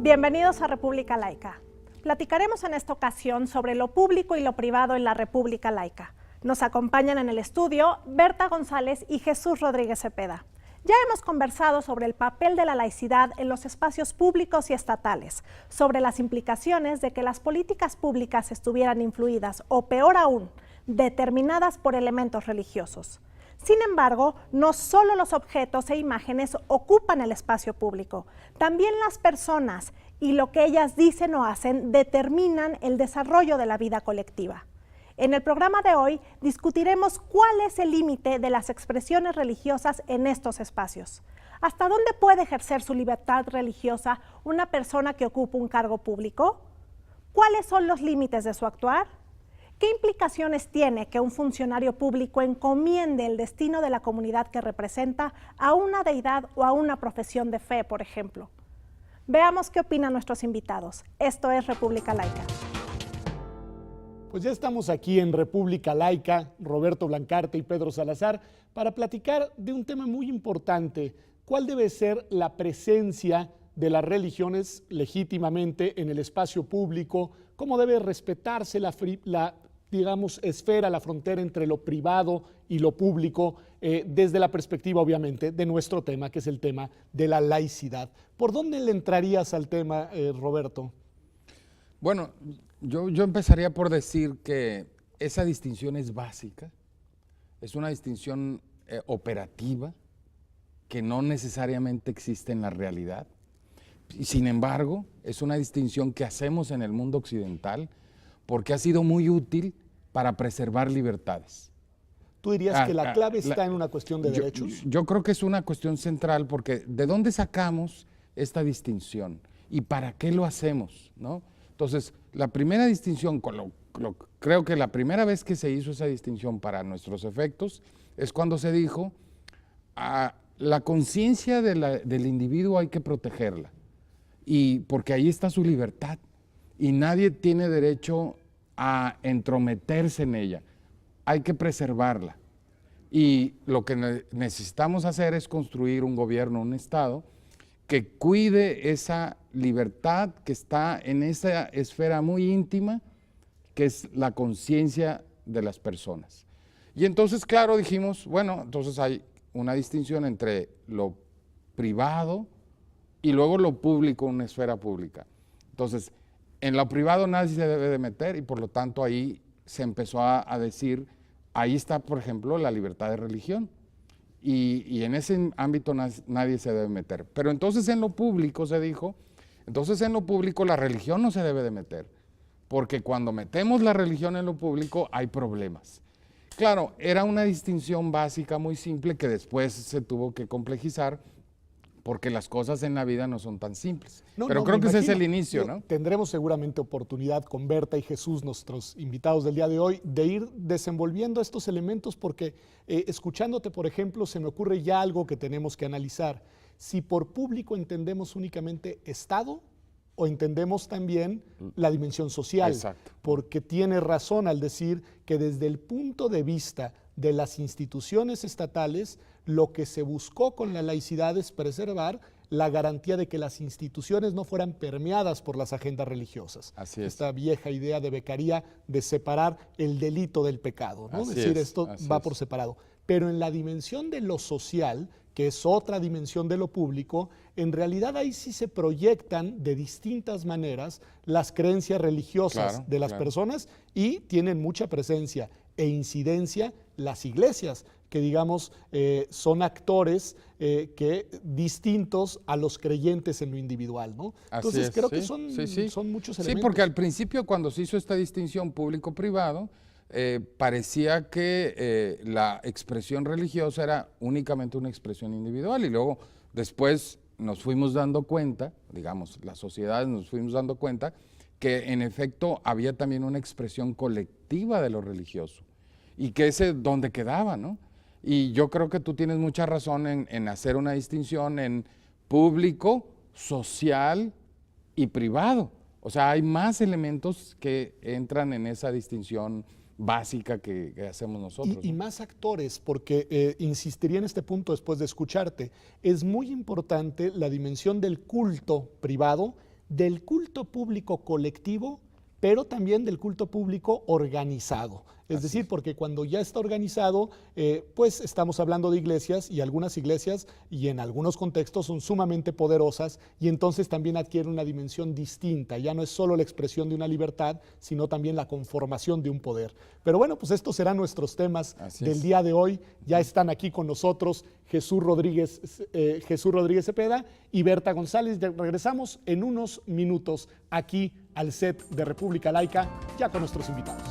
Bienvenidos a República Laica. Platicaremos en esta ocasión sobre lo público y lo privado en la República Laica. Nos acompañan en el estudio Berta González y Jesús Rodríguez Cepeda. Ya hemos conversado sobre el papel de la laicidad en los espacios públicos y estatales, sobre las implicaciones de que las políticas públicas estuvieran influidas, o peor aún, determinadas por elementos religiosos. Sin embargo, no solo los objetos e imágenes ocupan el espacio público, también las personas y lo que ellas dicen o hacen determinan el desarrollo de la vida colectiva. En el programa de hoy discutiremos cuál es el límite de las expresiones religiosas en estos espacios. ¿Hasta dónde puede ejercer su libertad religiosa una persona que ocupa un cargo público? ¿Cuáles son los límites de su actuar? ¿Qué implicaciones tiene que un funcionario público encomiende el destino de la comunidad que representa a una deidad o a una profesión de fe, por ejemplo? Veamos qué opinan nuestros invitados. Esto es República Laica. Pues ya estamos aquí en República Laica, Roberto Blancarte y Pedro Salazar, para platicar de un tema muy importante. ¿Cuál debe ser la presencia de las religiones legítimamente en el espacio público? ¿Cómo debe respetarse la esfera, la frontera entre lo privado y lo público, desde la perspectiva, obviamente, de nuestro tema, que es el tema de la laicidad? ¿Por dónde le entrarías al tema, Roberto? Bueno, yo empezaría por decir que esa distinción es básica, es una distinción operativa que no necesariamente existe en la realidad. Y sin embargo, es una distinción que hacemos en el mundo occidental porque ha sido muy útil para preservar libertades. ¿Tú dirías que la clave está en una cuestión de derechos? Yo creo que es una cuestión central porque ¿de dónde sacamos esta distinción? ¿Y para qué lo hacemos? ¿No? Entonces, la primera distinción, creo que la primera vez que se hizo esa distinción para nuestros efectos es cuando se dijo la conciencia del individuo hay que protegerla, y porque ahí está su libertad y nadie tiene derecho a entrometerse en ella, hay que preservarla. Y lo que necesitamos hacer es construir un gobierno, un Estado, que cuide esa libertad que está en esa esfera muy íntima, que es la conciencia de las personas. Y entonces, claro, dijimos, bueno, entonces hay una distinción entre lo privado y luego lo público, una esfera pública. Entonces, en lo privado nadie se debe de meter y por lo tanto ahí se empezó a decir, ahí está, por ejemplo, la libertad de religión. Y en ese ámbito nadie se debe meter. Pero entonces en lo público se dijo, entonces en lo público la religión no se debe de meter, porque cuando metemos la religión en lo público hay problemas. Claro, era una distinción básica muy simple que después se tuvo que complejizar porque las cosas en la vida no son tan simples. Pero creo que ese es el inicio, ¿no? Tendremos seguramente oportunidad con Berta y Jesús, nuestros invitados del día de hoy, de ir desenvolviendo estos elementos porque escuchándote, por ejemplo, se me ocurre ya algo que tenemos que analizar. Si por público entendemos únicamente Estado o entendemos también la dimensión social. Exacto. Porque tiene razón al decir que desde el punto de vista de las instituciones estatales, lo que se buscó con la laicidad es preservar la garantía de que las instituciones no fueran permeadas por las agendas religiosas. Así es. Esta vieja idea de Beccaria de separar el delito del pecado, ¿no? Así Decir, es, esto así va es. por separado. Pero en la dimensión de lo social, que es otra dimensión de lo público, en realidad ahí sí se proyectan de distintas maneras las creencias religiosas de las personas y tienen mucha presencia e incidencia las iglesias, que digamos son actores distintos a los creyentes en lo individual, ¿no? Entonces creo que son muchos elementos. Sí, porque al principio cuando se hizo esta distinción público-privado, parecía que la expresión religiosa era únicamente una expresión individual y luego después nos fuimos dando cuenta, digamos, las sociedades nos fuimos dando cuenta que en efecto había también una expresión colectiva de lo religioso y que ese donde quedaba, ¿no? Y yo creo que tú tienes mucha razón en hacer una distinción en público, social y privado. O sea, hay más elementos que entran en esa distinción básica que hacemos nosotros. Y más actores, porque insistiría en este punto después de escucharte, es muy importante la dimensión del culto privado del culto público colectivo, pero también del culto público organizado. Es decir, porque cuando ya está organizado, pues estamos hablando de iglesias, y algunas iglesias y en algunos contextos son sumamente poderosas, y entonces también adquiere una dimensión distinta. Ya no es solo la expresión de una libertad, sino también la conformación de un poder. Pero bueno, pues estos serán nuestros temas del día de hoy. Ya están aquí con nosotros Jesús Rodríguez Cepeda y Berta González. Regresamos en unos minutos aquí al set de República Laica, ya con nuestros invitados.